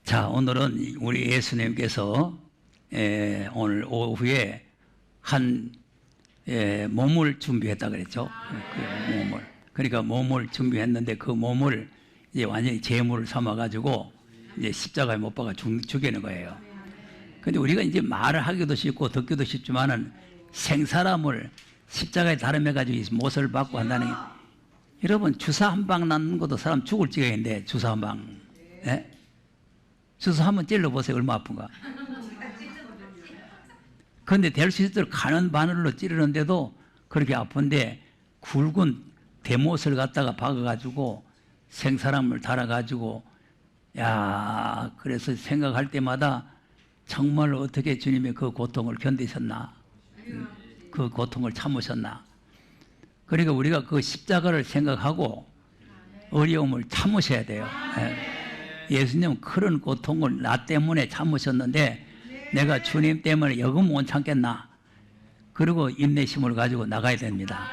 자, 오늘은 우리 예수님께서 오늘 오후에 한 몸을 준비했다 그랬죠. 그 몸을. 그러니까 몸을 준비했는데 그 몸을 이제 완전히 제물을 삼아가지고 이제 십자가에 못 박아 죽이는 거예요. 근데 우리가 이제 말을 하기도 쉽고 듣기도 쉽지만은 생사람을 십자가에 다름해가지고 못을 받고 한다는 게, 여러분 주사 한 방 맞는 것도 사람 죽을 지경인데 주사 한 방. 예? 주사 한번 찔러보세요. 얼마 아픈가. 그런데 될 수 있도록 가는 바늘로 찌르는데도 그렇게 아픈데 굵은 대못을 갖다가 박아가지고 생사람을 달아가지고, 야, 그래서 생각할 때마다 정말 어떻게 주님이 그 고통을 견디셨나, 그 고통을 참으셨나. 그러니까 우리가 그 십자가를 생각하고 어려움을 참으셔야 돼요. 예수님은 그런 고통을 나 때문에 참으셨는데 내가 주님 때문에 여금 못 참겠나. 그리고 인내심을 가지고 나가야 됩니다.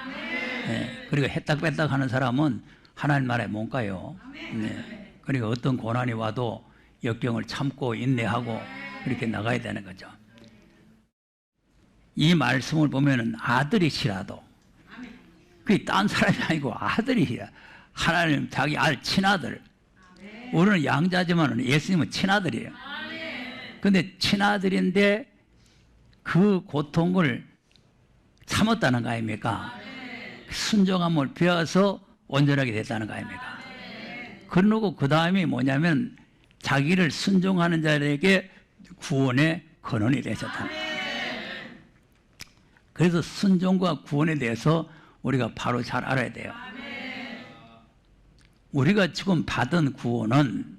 그리고 해딱빼딱 하는 사람은 하나님 나라에 못 가요. 그러니까 어떤 고난이 와도 역경을 참고 인내하고 그렇게 나가야 되는 거죠. 이 말씀을 보면은 아들이시라도, 그게 딴 사람이 아니고 아들이시라. 하나님 자기 친아들. 우리는 양자지만 예수님은 친아들이에요. 그런데 친아들인데 그 고통을 참았다는 거 아닙니까? 순종함을 배워서 온전하게 됐다는 거 아닙니까? 그러고 그 다음이 뭐냐면 자기를 순종하는 자에게 구원의 근원이 되셨다. 그래서 순종과 구원에 대해서 우리가 바로 잘 알아야 돼요. 우리가 지금 받은 구원은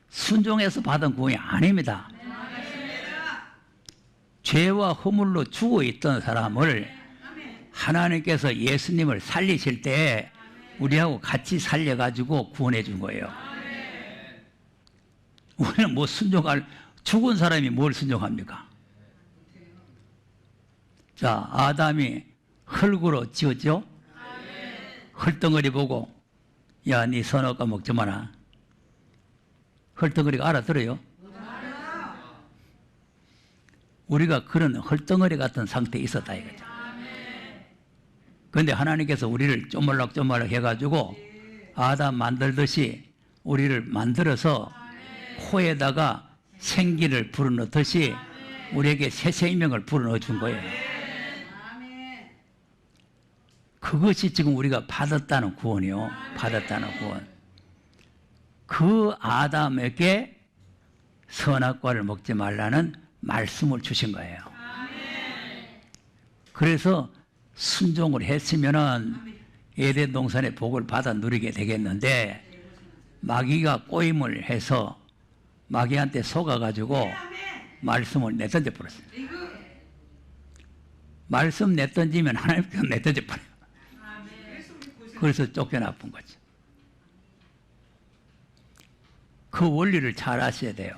순종해서 받은 구원이 아닙니다. 죄와 허물로 죽어 있던 사람을 하나님께서 예수님을 살리실 때 우리하고 같이 살려가지고 구원해 준 거예요. 우리는 뭐 죽은 사람이 뭘 순종합니까? 자, 아담이 흙으로 지었죠? 흙덩어리 보고, 야, 네 선악과 먹지 마라. 흙덩어리가 알아들어요? 우리가 그런 흙덩어리 같은 상태에 있었다 이거죠. 그런데 하나님께서 우리를 쪼물락쪼물락 해가지고 아담 만들듯이 우리를 만들어서 코에다가 생기를 불어넣듯이 우리에게 새 생명을 불어넣어 준 거예요. 그것이 지금 우리가 받았다는 구원이요. 받았다는 구원. 그 아담에게 선악과를 먹지 말라는 말씀을 주신 거예요. 그래서 순종을 했으면은 에덴 동산의 복을 받아 누리게 되겠는데 마귀가 꼬임을 해서 마귀한테 속아가지고 말씀을 내던져 버렸어요. 말씀 내던지면 하나님께서 내던져 버려요. 그래서 쫓겨나쁜 거죠. 그 원리를 잘 아셔야 돼요.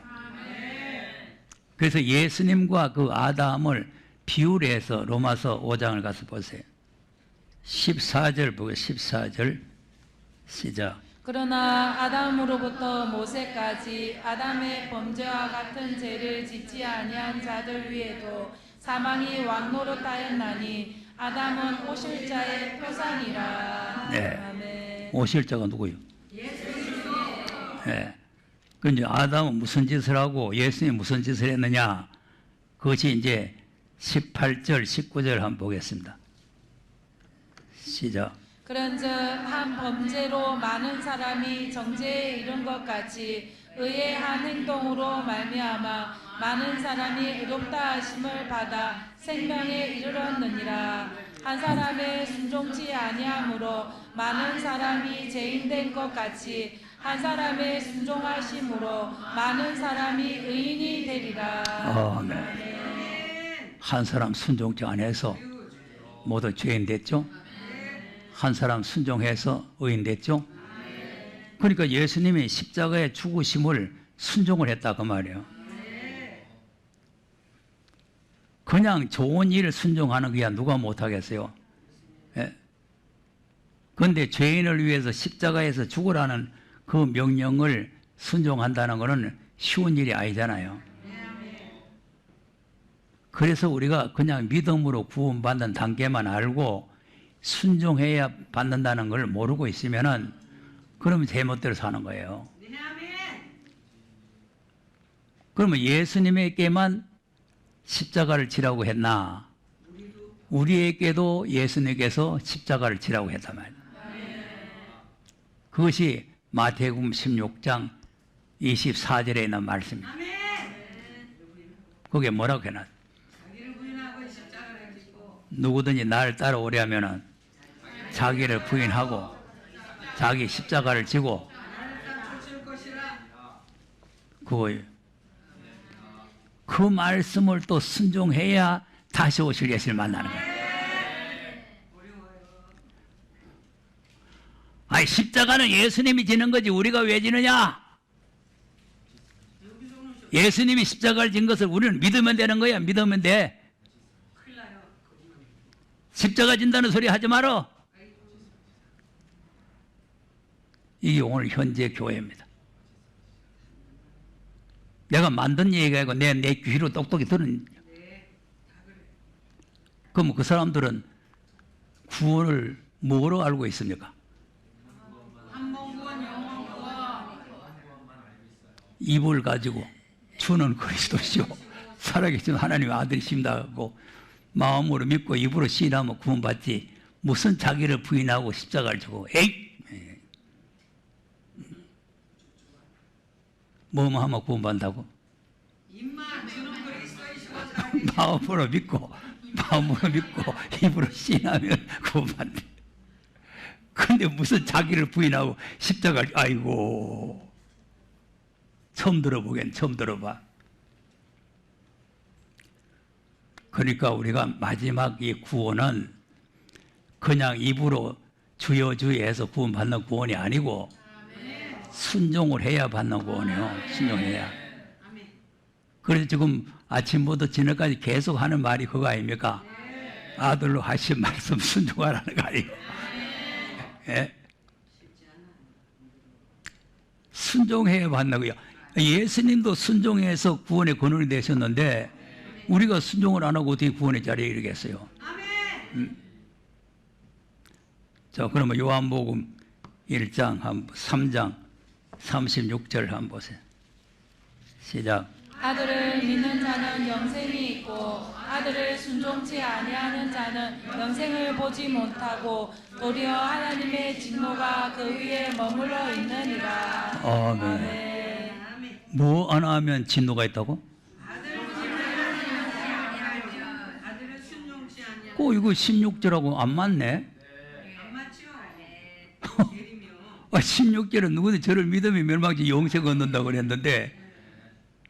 그래서 예수님과 그 아담을 비유를 해서 로마서 5장을 가서 보세요. 14절 보고 14절 시작. 그러나 아담으로부터 모세까지 아담의 범죄와 같은 죄를 짓지 아니한 자들 위에도 사망이 왕노릇하였나니 아담은 오실 자의 표상이라. 네. 아멘. 오실 자가 누구요? 예수님. 네. 근데 아담은 무슨 짓을 하고 예수님이 무슨 짓을 했느냐? 그것이 이제 18절, 19절 한번 보겠습니다. 시작. 그런즉 한 범죄로 많은 사람이 정죄에 이른 것 같이 의의 한 행동으로 말미암아 많은 사람이 의롭다 하심을 받아 생명에 이르렀느니라. 한 사람의 순종치 아니함으로 많은 사람이 죄인된 것 같이 한 사람의 순종하심으로 많은 사람이 의인이 되리라. 아멘. 한 사람 순종치 안해서 모두 죄인 됐죠? 한 사람 순종해서 의인 됐죠? 그러니까 예수님이 십자가의 죽으심을 순종을 했다 그 말이에요. 그냥 좋은 일을 순종하는 거야 누가 못하겠어요? 예? 그런데 죄인을 위해서 십자가에서 죽으라는 그 명령을 순종한다는 것은 쉬운 일이 아니잖아요. 그래서 우리가 그냥 믿음으로 구원받는 단계만 알고 순종해야 받는다는 걸 모르고 있으면은 그러면 제멋대로 사는 거예요. 그러면 예수님에게만 십자가를 지라고 했나? 우리에게도 예수님께서 십자가를 지라고 했단 말이에요. 그것이 마태복음 16장 24절에 있는 말씀입니다. 그게 뭐라고 해놨어요? 누구든지 나를 따라오려 하면은 자기를 부인하고 자기 십자가를 지고 그 말씀을 또 순종해야 다시 오실 예수를 만나는 거예요. 아니 십자가는 예수님이 지는 거지 우리가 왜 지느냐? 예수님이 십자가를 진 것을 우리는 믿으면 되는 거야. 믿으면 돼. 십자가 진다는 소리 하지 마라. 이게 오늘 현재 교회입니다. 내가 만든 얘기가 아니고 내 귀로 똑똑히 들은. 그럼 그 사람들은 구원을 뭐로 알고 있습니까? 입을 가지고 주는 그리스도시요 살아계신 하나님의 아들이십니다 하고 마음으로 믿고 입으로 시인하면 구원받지 무슨 자기를 부인하고 십자가를 지고 에이 뭐뭐 하면 구원받는다고? 마음으로 믿고 입으로 시인하면 구원받는다. 근데 무슨 자기를 부인하고 십자가를 아이고 처음 들어봐. 그러니까 우리가 마지막 이 구원은 그냥 입으로 주여 해서 구원받는 구원이 아니고 순종을 해야 받는 구원이에요. 순종해야. 그래서 지금 아침부터 저녁까지 계속 하는 말이 그거 아닙니까? 아들로 하신 말씀 순종하라는 거 아니에요. 예? 순종해야 받는 거예요. 예수님도 순종해서 구원의 근원이 되셨는데 우리가 순종을 안 하고 어떻게 구원의 자리에 이르겠어요? 자, 그러면 요한복음 1장 3장 36절 한번 보세요. 시작. 아들을 믿는 자는 영생이 있고 아들을 순종치 아니하는 자는 영생을 보지 못하고 도리어 하나님의 진노가 그 위에 머물러 있느니라. 아멘. 뭐 안 하면 진노가 있다고? 이거 16절하고 안 맞네? 안 맞죠? 16절은 누구든 저를 믿으면 멸망치 영생 얻는다고 그랬는데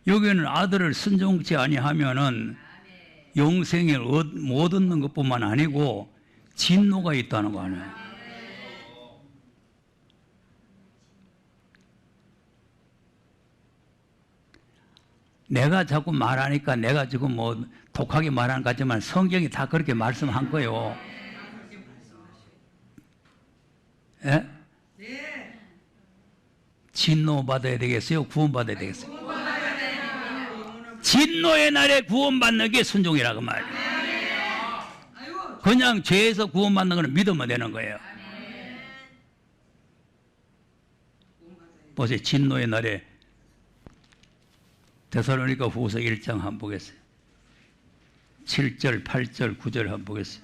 여기는 아들을 순종치 아니하면은 영생을 못 얻는 것뿐만 아니고 진노가 있다는 거 아니에요. 내가 자꾸 말하니까 내가 지금 뭐 독하게 말하는 것 같지만 성경이 다 그렇게 말씀한 거예요. 예? 진노 받아야 되겠어요? 구원 받아야 되겠어요? 진노의 날에 구원받는 게 순종이라고 말이에요. 그냥 죄에서 구원받는 거는 믿으면 되는 거예요. 보세요. 진노의 날에 데살로니가 후서 1장 한번 보겠어요. 7절, 8절, 9절 한번 보겠어요.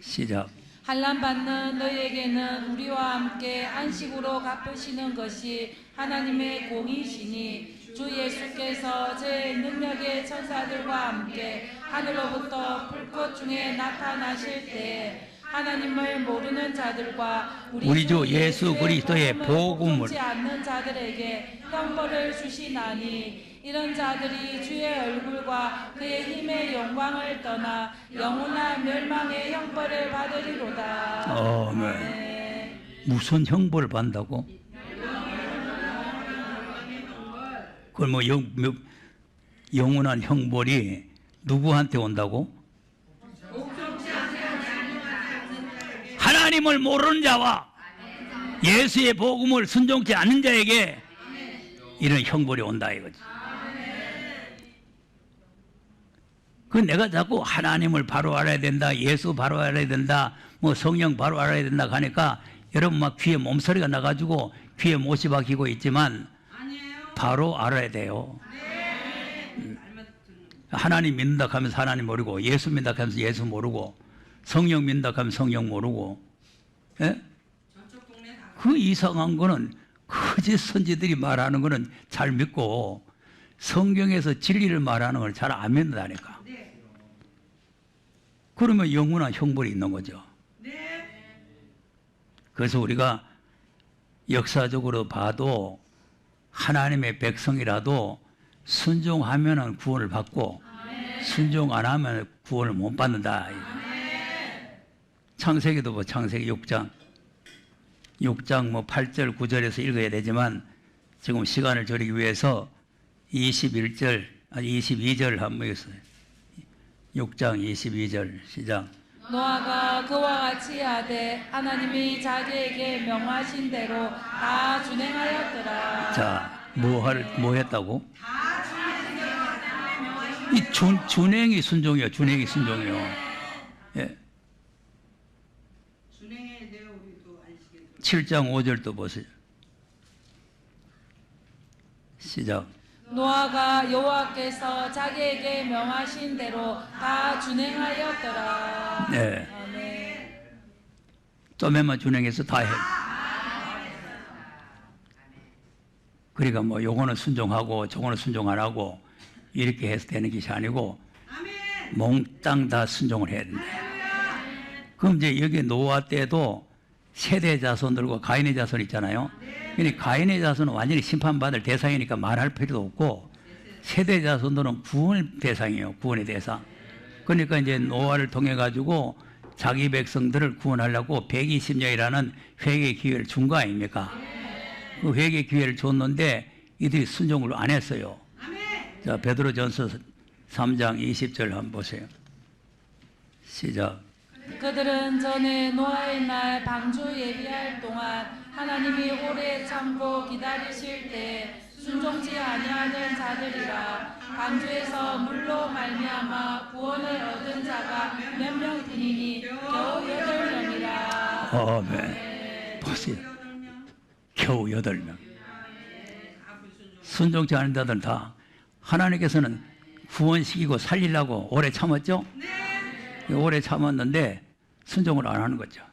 시작. 환난 받는 너희에게는 우리와 함께 안식으로 갚으시는 것이 하나님의 공이시니 주 예수께서 제 능력의 천사들과 함께 하늘로부터 불꽃 중에 나타나실 때 하나님을 모르는 자들과 우리 주 예수 그리스도의 복음을 듣지 않는 자들에게 형벌을 주시나니 이런 자들이 주의 얼굴과 그의 힘의 영광을 떠나 영원한 멸망의 형벌을 받으리로다. 아멘. 무슨 형벌을 받는다고? 그럼 뭐 영원한 형벌이 누구한테 온다고? 하나님을 모르는 자와 예수의 복음을 순종치 않는 자에게 이런 형벌이 온다 이거지. 그 내가 자꾸 하나님을 바로 알아야 된다, 예수 바로 알아야 된다, 뭐 성령 바로 알아야 된다 하니까 여러분 막 귀에 몸소리가 나가지고 귀에 못이 박히고 있지만 바로 알아야 돼요. 하나님 믿는다 하면서 하나님 모르고, 예수 믿는다 하면서 예수 모르고, 성령 믿는다 하면서 성령 모르고, 예? 그 이상한 거는 거짓 선지들이 말하는 거는 잘 믿고 성경에서 진리를 말하는 걸 잘 안 믿는다니까. 그러면 영원한 형벌이 있는 거죠. 그래서 우리가 역사적으로 봐도 하나님의 백성이라도 순종하면 구원을 받고 순종 안 하면 구원을 못 받는다. 창세기도 뭐 창세기 6장 뭐 8절 9절에서 읽어야 되지만 지금 시간을 줄이기 위해서 22절 한번 읽었어요. 6장 22절 시작. 노아가 그와 같이 하되 하나님이 자기에게 명하신 대로 다 준행하였더라. 자, 뭐 했다고? 이 준행이 순종이요. 준행이 순종이요. 예. 7장 5절도 보세요. 시작. 노아가 여호와께서 자기에게 명하신 대로 다 준행하였더라. 네. 아멘. 좀에만 준행해서 다 해. 그러니까 뭐 요거는 순종하고 저거는 순종 안 하고 이렇게 해서 되는 것이 아니고 몽땅 다 순종을 해야 된다. 그럼 이제 여기 노아 때도 세대 자손들과 가인의 자손 있잖아요. 그러니까 가인의 자손은 완전히 심판받을 대상이니까 말할 필요도 없고 세대 자손들은 구원의 대상이에요. 구원의 대상. 그러니까 이제 노아를 통해 가지고 자기 백성들을 구원하려고 120년이라는 회개 기회를 준 거 아닙니까? 그 회개 기회를 줬는데 이들이 순종을 안 했어요. 자, 베드로전서 3장 20절 한번 보세요. 시작. 그들은 전에 노아의 날 방주 예비할 동안 하나님이 오래 참고 기다리실 때 순종치 아니하는 자들이라. 방주에서 물로 말미암아 구원을 얻은 자가 몇 명 되니니 겨우 8명이라. 아멘. 보세요. 겨우 8명. 순종치 않은 자들은 다 하나님께서는 구원시키고 살리려고 오래 참았죠? 오래 참았는데 순종을 안 하는 거죠.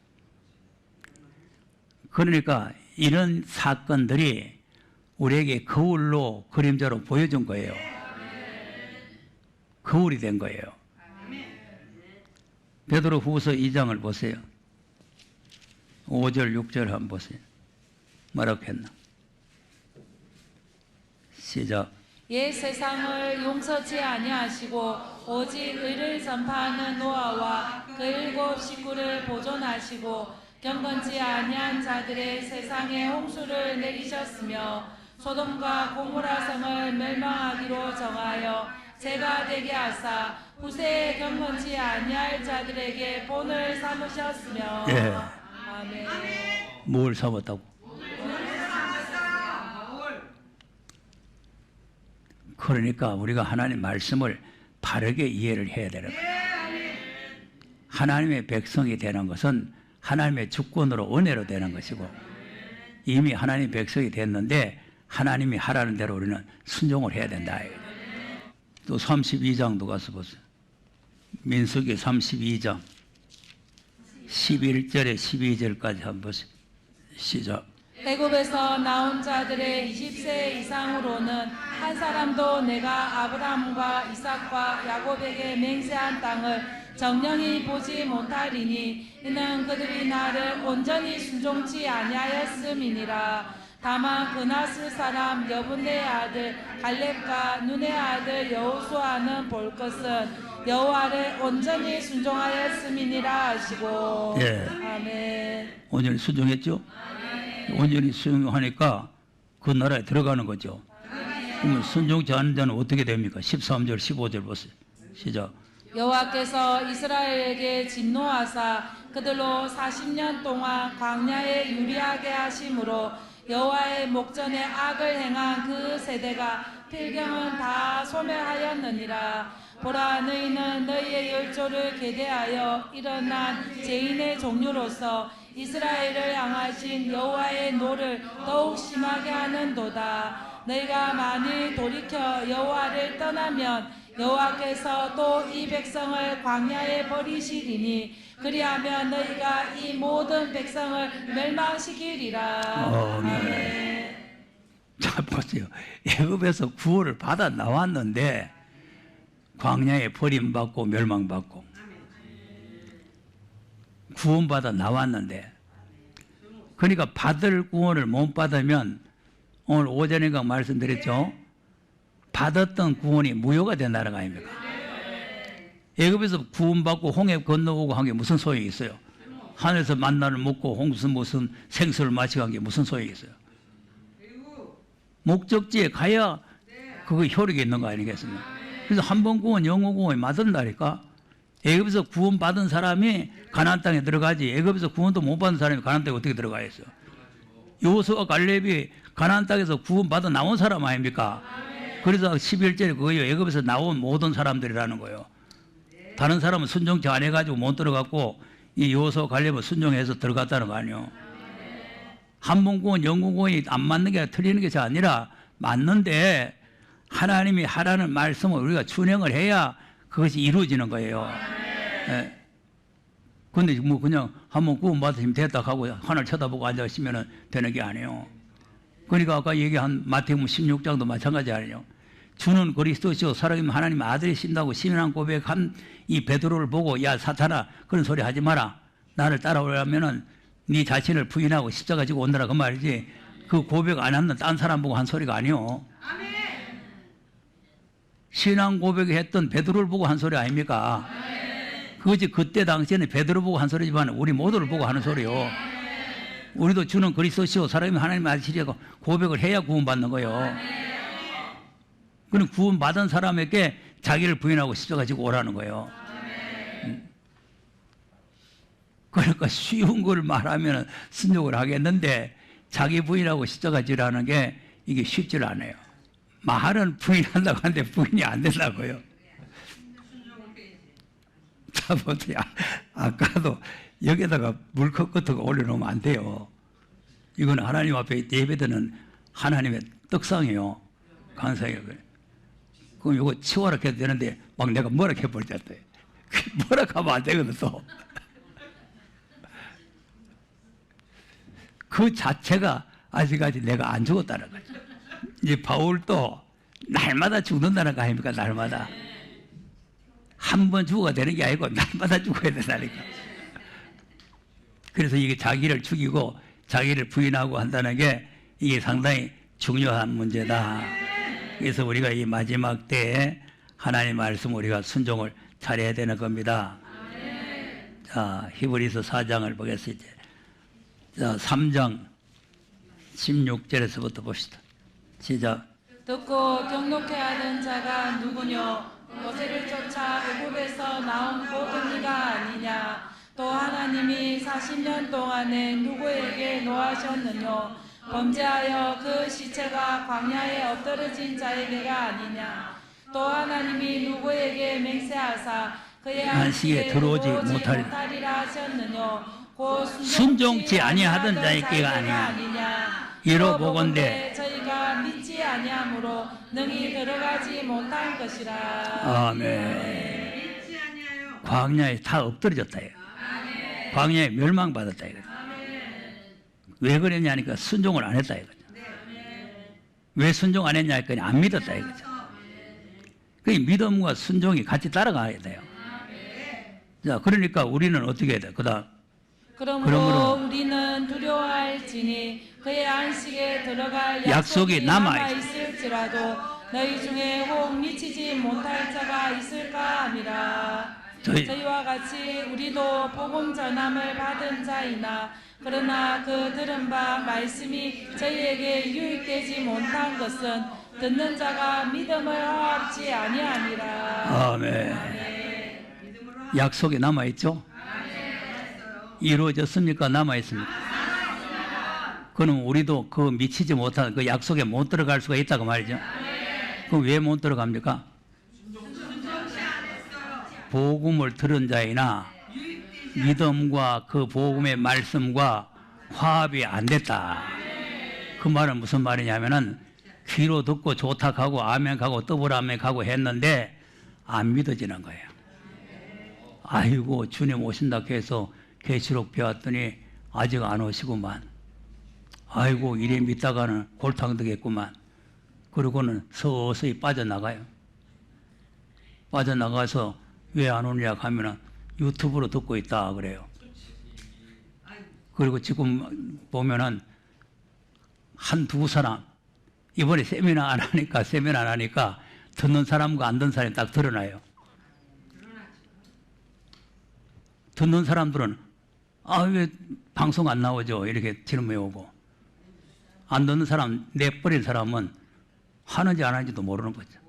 그러니까 이런 사건들이 우리에게 거울로 그림자로 보여준 거예요. 거울이 된 거예요. 베드로 후서 2장을 보세요. 5절 6절 한번 보세요. 뭐라고 했나? 시작. 옛 세상을 용서치 아니하시고 오직 의를 전파하는 노아와 그 7 식구를 보존하시고 경건치 아니한 자들의 세상에 홍수를 내리셨으며 소돔과 고모라 성을 멸망하기로 정하여 제가 되게 하사 후세에 경건치 아니할 자들에게 본을 삼으셨으며. 예. 아멘. 뭘 삼았다고? 그러니까 우리가 하나님 말씀을 바르게 이해를 해야 되는 거예요. 하나님의 백성이 되는 것은 하나님의 주권으로 은혜로 되는 것이고 이미 하나님 백성이 됐는데 하나님이 하라는 대로 우리는 순종을 해야 된다. 또 32장도 가서 보세요. 민수기 32장 11절에 12절까지 한번 보세요. 시작. 애굽에서 나온 자들의 20세 이상으로는 한 사람도 내가 아브라함과 이삭과 야곱에게 맹세한 땅을 정령이 보지 못하리니 이는 그들이 나를 온전히 순종치 아니하였음이니라. 다만 그나스 사람 여분의 아들 갈렙과 눈의 아들 여호수아는 볼 것은 여호와를 온전히 순종하였음이니라 하시고. 예. 아멘. 온전히 순종했죠? 온전히 순종하니까 그 나라에 들어가는 거죠. 그러면 순종치 않은 자는 어떻게 됩니까? 13절 15절 보세요. 시작. 여호와께서 이스라엘에게 진노하사 그들로 40년 동안 광야에 유리하게 하심으로 여호와의 목전에 악을 행한 그 세대가 필경은 다 소멸하였느니라. 보라, 너희는 너희의 열조를 계대하여 일어난 죄인의 종류로서 이스라엘을 향하신 여호와의 노를 더욱 심하게 하는도다. 너희가 만일 돌이켜 여호와를 떠나면 여호와께서 또 이 백성을 광야에 버리시리니 그리하면 너희가 이 모든 백성을 멸망시키리라. 아멘. 자, 보세요. 애굽에서 구원을 받아 나왔는데 광야에 버림받고 멸망받고 구원받아 나왔는데, 그러니까 받을 구원을 못 받으면 오늘 오전인가 말씀드렸죠. 받았던 구원이 무효가 된다는 거 아닙니까? 애굽에서 구원받고 홍해 건너오고 한 게 무슨 소용이 있어요? 하늘에서 만나를 먹고 무슨 생수를 마시고 한 게 무슨 소용이 있어요? 목적지에 가야 그거 효력이 있는 거 아니겠습니까? 그래서 한 번 구원 영원 구원이 맞는다니까. 애굽에서 구원받은 사람이 가나안 땅에 들어가지, 애굽에서 구원도 못 받은 사람이 가나안 땅에 어떻게 들어가 있어요? 여호수아와 갈렙이 가나안 땅에서 구원받아 나온 사람 아닙니까? 그래서 11절에 그거예요. 애굽에서 나온 모든 사람들이라는 거예요. 다른 사람은 순종치 안 해가지고 못 들어갔고 이 여호수아와 갈렙은 순종해서 들어갔다는 거 아니에요. 한 번 구원 영원 구원이 안 맞는 게 틀리는 것이 아니라 맞는데 하나님이 하라는 말씀을 우리가 준행을 해야 그것이 이루어지는 거예요. 예. 근데 뭐 그냥 한번 구원받으시면 됐다 하고 하늘 쳐다보고 앉아있으면 되는 게 아니에요. 그러니까 아까 얘기한 마태복음 16장도 마찬가지 아니에요. 주는 그리스도시요 살아계신 하나님 아들이신다고 신앙 고백한 이 베드로를 보고, 야 사탄아 그런 소리 하지 마라, 나를 따라오려면은 네 자신을 부인하고 십자가 지고 온다라 그 말이지, 그 고백 안 하는 딴 사람 보고 한 소리가 아니에요. 신앙 고백했던 베드로를 보고 한 소리 아닙니까? 그것이 그때 당시에는 베드로 보고 한 소리지만 우리 모두를 보고 하는 소리요. 우리도 주는 그리스도시요 살아계신 하나님 아들이라고 고백을 해야 구원받는 거예요. 그럼 구원받은 사람에게 자기를 부인하고 십자가 지고 오라는 거예요. 그러니까 쉬운 걸 말하면 순종을 하겠는데 자기 부인하고 십자가 지라는 게 이게 쉽지 않아요. 말은 부인한다고 하는데 부인이 안 된다고요. 자, 보세요. 아까도 여기다가 물컵 같은 거 올려놓으면 안 돼요. 이건 하나님 앞에 예배드리는 하나님의 떡상이에요. 강상이에요. 그럼 이거 치워라 해도 되는데 막 내가 뭐라 해버렸대. 뭐라 하면 안 되거든 또. 그 자체가 아직까지 내가 안 죽었다는 거죠. 이제 바울도 날마다 죽는다는 거 아닙니까? 날마다. 한 번 죽어가 되는 게 아니고 날마다 죽어야 된다니까. 그래서 이게 자기를 죽이고 자기를 부인하고 한다는 게 이게 상당히 중요한 문제다. 그래서 우리가 이 마지막 때에 하나님 말씀 우리가 순종을 잘해야 되는 겁니다. 자, 히브리서 4장을 보겠습니다. 자, 3장 16절에서부터 봅시다. 시작. 듣고 경록해 하는 자가 누구뇨? 모세를 쫓아 애굽에서 나온 모든 이가 아니냐? 또 하나님이 40년 동안에 누구에게 노하셨느뇨? 범죄하여 그 시체가 광야에 엎드러진 자에게가 아니냐? 또 하나님이 누구에게 맹세하사 그의 안식에 들어오지 못하리라 하셨느뇨? 순종치 아니하던 자에게가 아니냐? 이로 보건대 저희가 믿지 아니하므로 능히 들어가지 못할 것이라. 아멘. 광야에 다 엎드려졌다. 광야에 멸망받았다. 왜 그랬냐니까 순종을 안 했다 이거죠. 왜 순종 안 했냐 하니까 안 믿었다 이거죠. 그 믿음과 순종이 같이 따라가야 돼요. 자, 그러니까 우리는 어떻게 해야 돼? 그러므로 우리는 두려워할지니 그의 안식에 들어갈 약속이 남아 있을지라도 너희 중에 혹 미치지 못할 자가 있을까 함이라. 저희와 같이 우리도 복음 전함을 받은 자이나 그러나 그 들은 바 말씀이 저희에게 유익되지 못한 것은 듣는 자가 믿음을 허락지 아니하니라. 아멘. 약속이 남아있죠? 이루어졌습니까? 남아있습니까? 그럼 우리도 그 미치지 못한 그 약속에 못 들어갈 수가 있다고 말이죠. 그럼 왜 못 들어갑니까? 복음을 들은 자이나 믿음과 그 복음의 말씀과 화합이 안 됐다. 그 말은 무슨 말이냐면은 귀로 듣고 좋다하고 아멘하고 더블아멘하고 했는데 안 믿어지는 거예요. 아이고 주님 오신다 해서 계시록 배웠더니 아직 안 오시구만. 아이고 이래 믿다가는 골탕 되겠구만. 그러고는 서서히 빠져나가요. 빠져나가서 왜 안 오느냐 하면은 유튜브로 듣고 있다 그래요. 그리고 지금 보면은 한두 사람 이번에 세미나 안 하니까 듣는 사람과 안 듣는 사람이 딱 드러나요. 듣는 사람들은 왜 방송 안 나오죠? 이렇게 질문해 오고, 안 듣는 사람, 내버린 사람은 하는지 안 하는지도 모르는 거죠.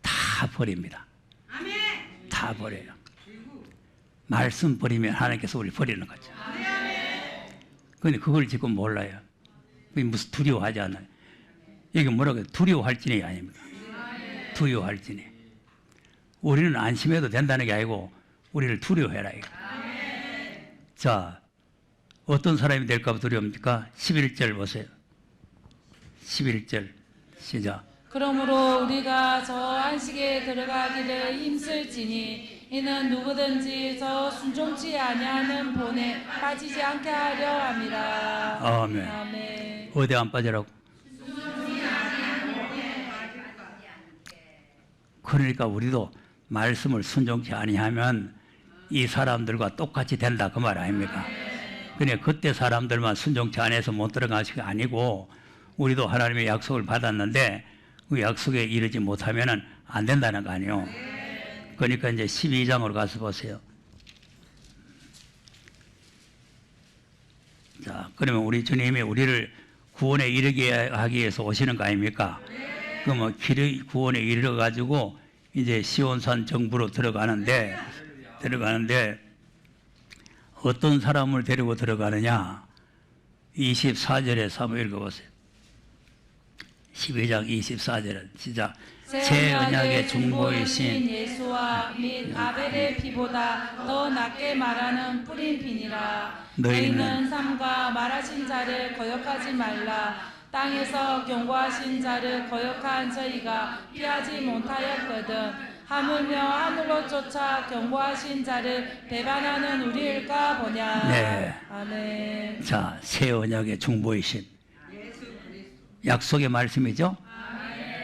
다 버립니다. 다 버려요. 말씀 버리면 하나님께서 우리 버리는 거죠. 그런데 그걸 지금 몰라요. 그게 무슨 두려워하지 않아요. 이게 뭐라고 해요? 두려워할지니 아닙니다. 두려워할지니. 우리는 안심해도 된다는 게 아니고 우리를 두려워해라 이거. 자, 어떤 사람이 될까 봐 두려웁니까? 11절 보세요. 11절 시작. 그러므로 우리가 저 안식에 들어가기를 힘쓸지니 이는 누구든지 저 순종치 아니하는 본에 빠지지 않게 하려 함이라. 아멘. 아멘. 어디 안 빠지라고? 그러니까 우리도 말씀을 순종치 아니하면 이 사람들과 똑같이 된다 그 말 아닙니까? 그냥 그때 사람들만 순종치 않아서 못 들어가는 게 아니고 우리도 하나님의 약속을 받았는데 그 약속에 이르지 못하면 안 된다는 거 아니에요. 그러니까 이제 12장으로 가서 보세요. 자, 그러면 우리 주님이 우리를 구원에 이르게 하기 위해서 오시는 거 아닙니까? 그러면 구원에 이르러 가지고 이제 시온산 정부로 들어가는데 어떤 사람을 데리고 들어가느냐? 24절에 한번 읽어보세요. 12장 24절은 시작. 새 언약의 중보이신 예수와 및 아벨의 피보다 더 낫게 말하는 뿌린 피니라. 너희는 삶과 말하신 자를 거역하지 말라. 땅에서 경고하신 자를 거역한 저희가 피하지 못하였거든. 하물며 하늘로 쫓아 경고하신 자를 배반하는 우리일까 보냐. 네. 아멘. 자, 새 언약의 중보이신 약속의 말씀이죠.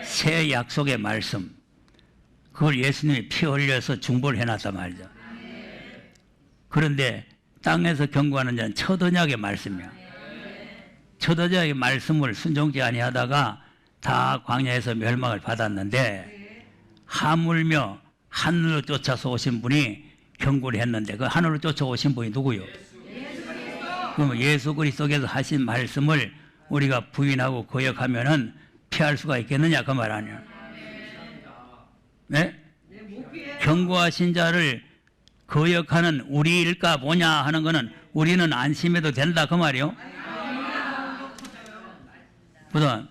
새 약속의 말씀, 그걸 예수님이 피 흘려서 중보를 해놨단 말이죠. 그런데 땅에서 경고하는 자는 첫 언약의 말씀이야. 첫 언약의 말씀을 순종치 아니하다가 다 광야에서 멸망을 받았는데 하물며 하늘로 쫓아서 오신 분이 경고를 했는데 그 하늘로 쫓아오신 분이 누구요? 그럼 예수 그리스도께서 하신 말씀을 우리가 부인하고 거역하면은 피할 수가 있겠느냐 그 말 아니에요. 네? 경고하신 자를 거역하는 우리일까 보냐 하는 거는 우리는 안심해도 된다 그 말이요. 그다음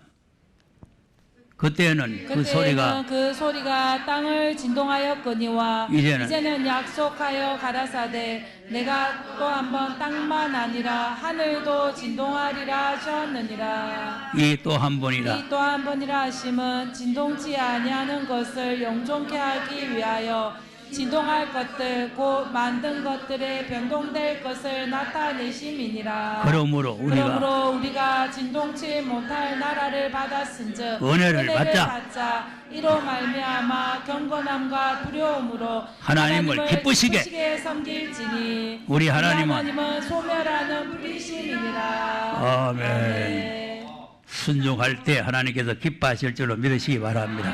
그때는 그 소리가 땅을 진동하였거니와 이제는 약속하여 가라사대 내가 또 한번 땅만 아니라 하늘도 진동하리라 하셨느니라. 이 또 한 번이라 하심은 진동치 아니하는 것을 영존케 하기 위하여 진동할 것들 곧 만든 것들에 변동될 것을 나타내심이니라. 그러므로 우리가 진동치 못할 나라를 받았은즉 은혜를 받자 이로 말미암아 경건함과 두려움으로 하나님을 기쁘시게 섬길지니 우리 하나님은 소멸하는 불이심이니라. 아멘. 순종할 때 하나님께서 기뻐하실 줄로 믿으시기 바랍니다.